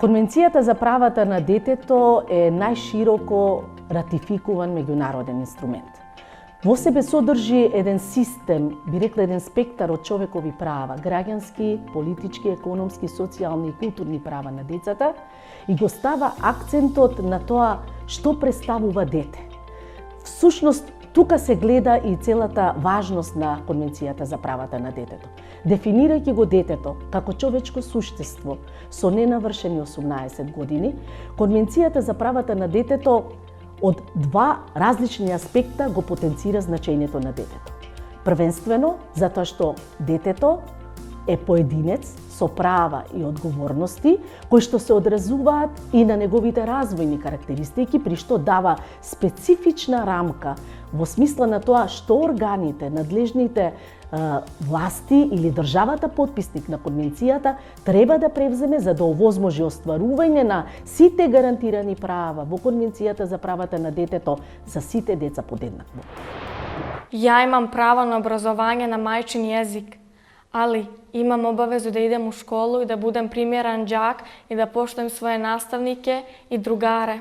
Конвенцијата за правата на детето е најшироко ратификуван меѓународен инструмент. Во себе содржи еден систем, би рекла еден спектар од човекови права, граѓански, политички, економски, социјални и културни права на децата и го става акцентот на тоа што представува дете. Всушност, тука се гледа и целата важност на Конвенцијата за правата на детето. Дефинирајќи го детето како човечко суштество со ненавршени 18 години, Конвенцијата за правата на детето од два различни аспекта го потенцира значењето на детето. Првенствено, затоа што детето е поединец со права и одговорности, кои што се одразуваат и на неговите развојни карактеристики, при што дава специфична рамка во смисла на тоа што органите, надлежните власти или државата потписник на Конвенцијата треба да превземе за да овозможи остварување на сите гарантирани права во Конвенцијата за правата на детето за сите деца подеднакво. Ја имам право на образование на мајчин језик, али имам обавезу да идем у школу и да будем примерен џак и да поштуем своје наставнике и другаре.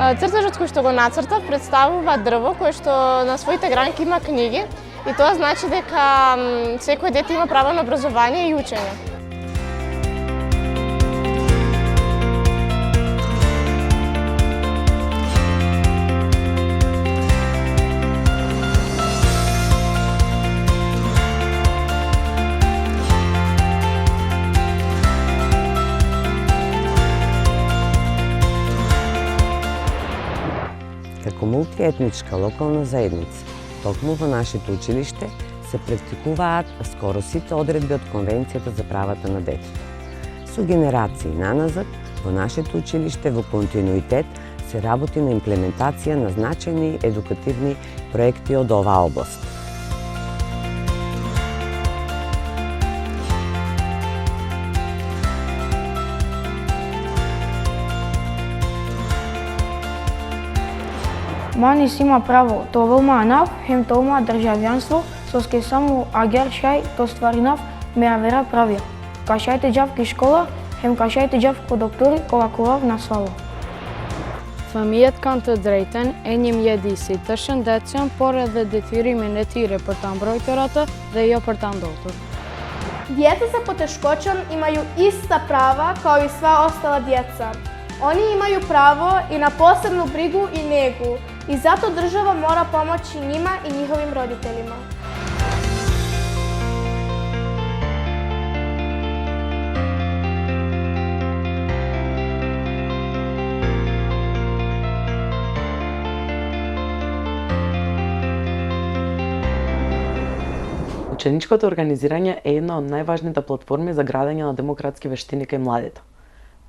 Цртежот кој што го нацртав представува дрво кој што на своите гранки има книги и тоа значи дека секој дете има право на образование и учење. Како мултиетничка локална заедница, токму во нашето училиште се практикуваат скоро сите одредби од Конвенцијата за правата на детето. Со генерации наназад, во нашето училиште во континуитет се работи на имплементација на значајни едукативни проекти од оваа област. Манис има право, товелма нав, хем толма државјанство, соске само агершај, то стваринав, меа вера правија. Кашајте џав ки школа, хем кашајте џав ко доктори, кога ковав на свало. Fëmijët kanë të drejten e një mjedisi të shëndetshëm, por edhe detyrimin e tyre për ta mbrojtur atë dhe jo për ta ndotur. Деца со потешкочам имају иста права као и сва остала деца. Они имају право и на посебну бригу и негу, и затоа држава мора помоći нима и нjihovim родителима. Ученичкото организирање е една од најважните платформи за градење на демократски вештини кај младите.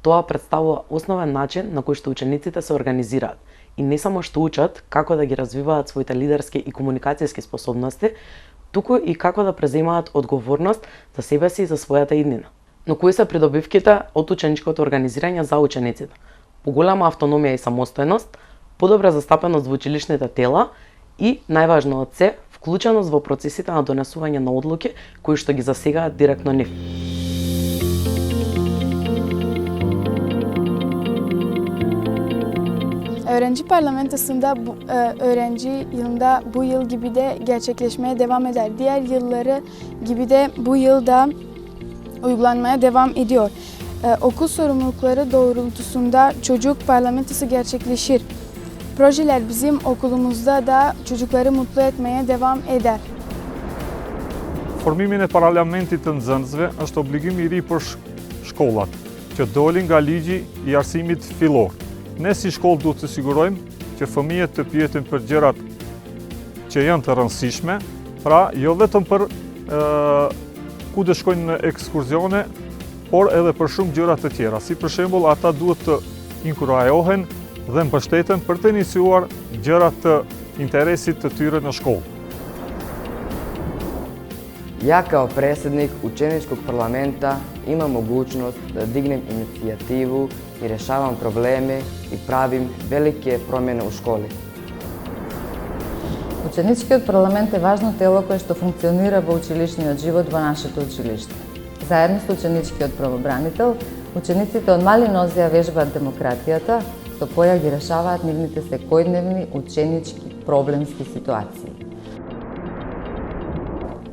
Тоа представува основен начин на кој што учениците се организираат и не само што учат како да ги развиваат своите лидерски и комуникацијски способности, туку и како да преземаат одговорност за себе си и за својата иднина. Но кои се придобивките од ученичкото организирање за учениците? Поголема автономија и самостојност, подобра застапеност во училишните тела и, најважно од се, вклученост во процесите на донесување на одлуки кои што ги засегаат директно нив. Öğrenci parlamentosunda öğrenci yılında bu yıl gibi de gerçekleşmeye devam eder. Diğer yılları gibi de bu yıl da uygulanmaya devam ediyor. Okul sorumlulukları doğrultusunda çocuk parlamentosu gerçekleşir. Projeler bizim okulumuzda da çocukları mutlu etmeye devam eder. Formimin e parlamentit të nxënësve është obligim i ri për shkollat, që dolin nga ligji i arsimit fillor. Ne si shkollë duhet të sigurojmë që fëmijët të pyeten për gjërat që janë të rëndësishme, pra jo vetëm për ku të shkojnë në ekskurzione, por edhe për shumë gjëra të tjera. Si për shembull, ata duhet të inkurajohen dhe mbështeten për të iniciuar gjërat të interesit të tyre në shkollë. Ja kao predsjednik učeničkog parlamenta imam mogućnost da dignem inicijativu i rješavam probleme i pravim velike promjene u školi. Ученичкиот парламент е важно тело кое што функционира во училишниот живот во нашето училиште. Заедно со ученичкиот правобранител, учениците од мали нозе ја вежбаат демократијата, со која ги решаваат нивните секојдневни ученички проблемски ситуации.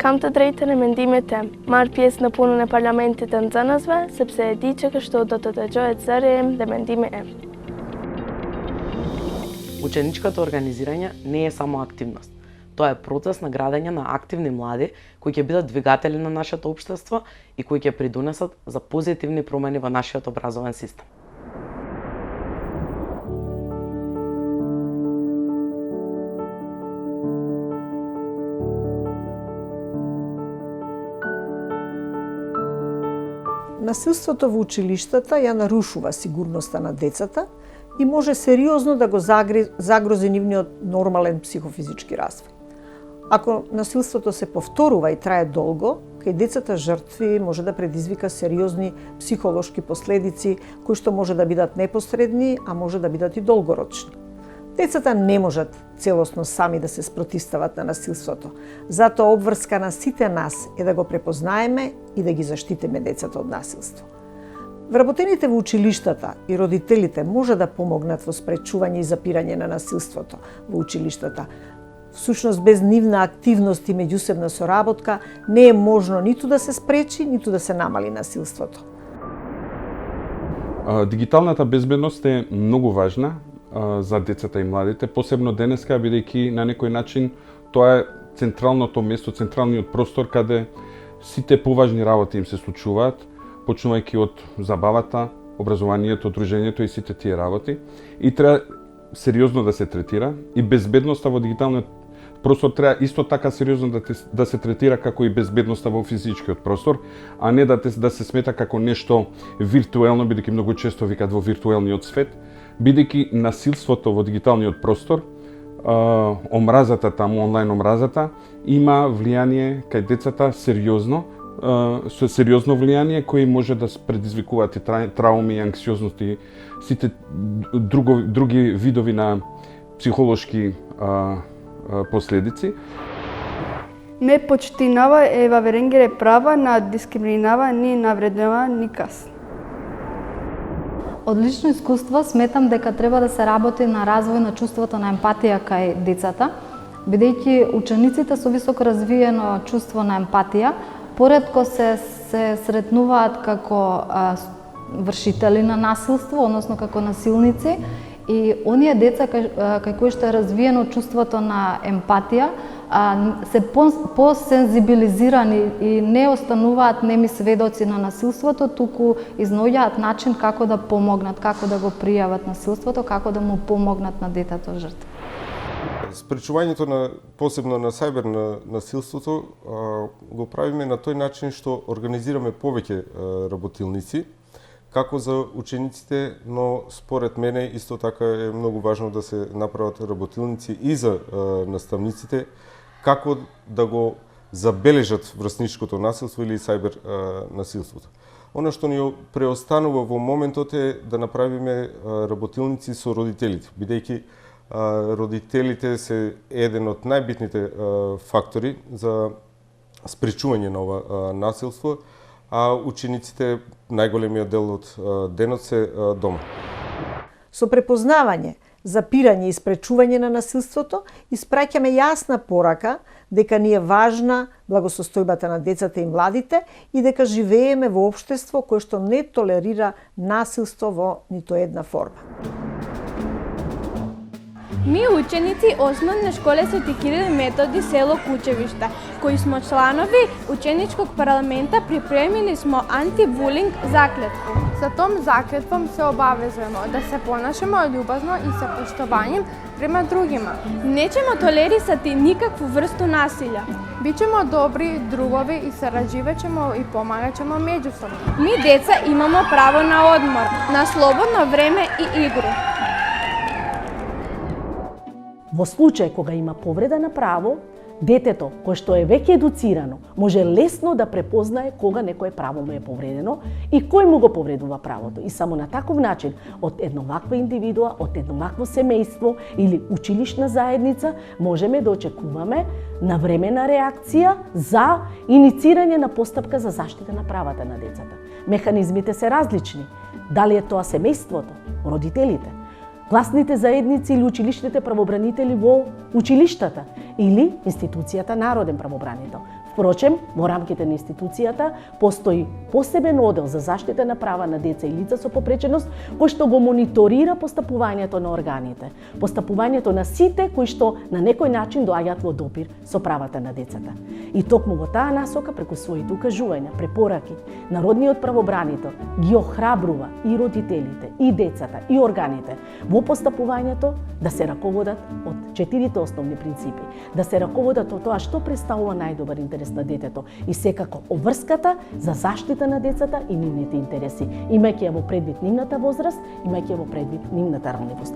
Камта дрејтене мендимете, мар пиес на пуно парламентите за назве, сепсе е дичека што дотата джоет зареем да мендиме е. Ученичкото организирање не е само активност. Тоа е процес на градење на активни млади кои ќе бидат двигатели на нашето општество и кои ќе придонесат за позитивни промени во нашиот образовен систем. Насилството во училиштата ја нарушува сигурноста на децата и може сериозно да го загрози нивниот нормален психофизички развој. Ако насилството се повторува и трае долго, кај децата жртви може да предизвика сериозни психолошки последици кои што може да бидат непосредни, а може да бидат и долгорочни. Децата не можат целосно сами да се спротивстават на насилството. Затоа обврска на сите нас е да го препознаеме и да ги заштитиме децата од насилство. Вработените во училиштата и родителите може да помогнат во спречување и запирање на насилството во училиштата. Всушност, без нивна активност и меѓусебна соработка не е можно ниту да се спречи, ниту да се намали насилството. Дигиталната безбедност е многу важна за децата и младите, посебно денеска, бидејќи на некој начин тоа е централното место, централниот простор каде сите поважни работи им се случуваат, почнувајќи од забавата, образованието, дружењето и сите тие работи. И треба сериозно да се третира и безбедноста во дигиталниот простор треба исто така сериозно да се третира како и безбедноста во физичкиот простор, а не да се смета како нешто виртуелно, бидејќи многу често викаат во виртуелниот свет, бидејќи насилството во дигиталниот простор, омразата таму, онлайн омразата, има влијание кај децата сериозно, со сериозно влијание кои може да предизвикуваат и трауми, анксиозност и сите други видови на психолошки последици. Не почитинава е ваверенгере права на дискриминава ни навреднува никас. Од лично искуство сметам дека треба да се работи на развој на чувството на емпатија кај децата, бидејќи учениците со високо развиено чувство на емпатија поретко се сретнуваат како вршители на насилство, односно како насилници, и оние деца кај кои што е развиено чувството на емпатија се посензибилизирани и не остануваат неми сведоци на насилството, туку изнаоѓаат начин како да помогнат, како да го пријават насилството, како да му помогнат на детето жртва. Спречувањето на посебно на сајбер насилството го правиме на тој начин што организираме повеќе работилници како за учениците, но според мене исто така е многу важно да се направат работилници и за наставниците како да го забележат врсничкото насилство или сајбер насилството. Оно што ни преостанува во моментот е да направиме работилници со родителите, бидејќи родителите се еден од најбитните фактори за спречување на ова насилство, а учениците најголемиот дел од денот се дома. Со препознавање, запирање и спречување на насилството, испраќаме јасна порака дека ни е важна благосостојбата на децата и младите и дека живееме во општество кое што не толерира насилство во нито една форма. Ми ученици основне школе Свети Кирил и Методи село Кучевишта, кои смо чланови ученичког парламента, припремили смо антибулинг заклетву. За том заклетвом се обавезуваме да се понашаме љубазно и со поштованjem према другима. Неќемо толерисати никакву врсту насилја. Бичемо добри другови и сараđivaćemo и помагачемо меѓусобно. Ми деца имамо право на одмор, на слободно време и игру. Во случај кога има повреда на право, детето кое што е веќе едуцирано може лесно да препознае кога некое право му е повредено и кој му го повредува правото. И само на таков начин од една ваква индивидуа, од едно вакво семејство или училишна заедница можеме да очекуваме навремена реакција за иницирање на постапка за заштита на правата на децата. Механизмите се различни. Дали е тоа семејството, родителите, класните заедници или училишните правобранители во училиштата или институцијата Народен правобранител. Впрочем, во рамките на институцијата постои посебен одел за заштита на права на деца и лица со попреченост кој што го мониторира постапувањето на органите, постапувањето на сите кои што на некој начин доаѓаат во допир со правата на децата. И токму во таа насока, преку своите укажувања, препораки, Народниот правобранител ги охрабрува и родителите, и децата, и органите во постапувањето да се раководат од 4 основни принципи, да се раководат од тоа што представува најдобар интерес на детето и секако обврската за заштита на децата и нивните интереси, имајќи ја во предвид нивната возраст, имајќи ја во предвид нивната ранливост.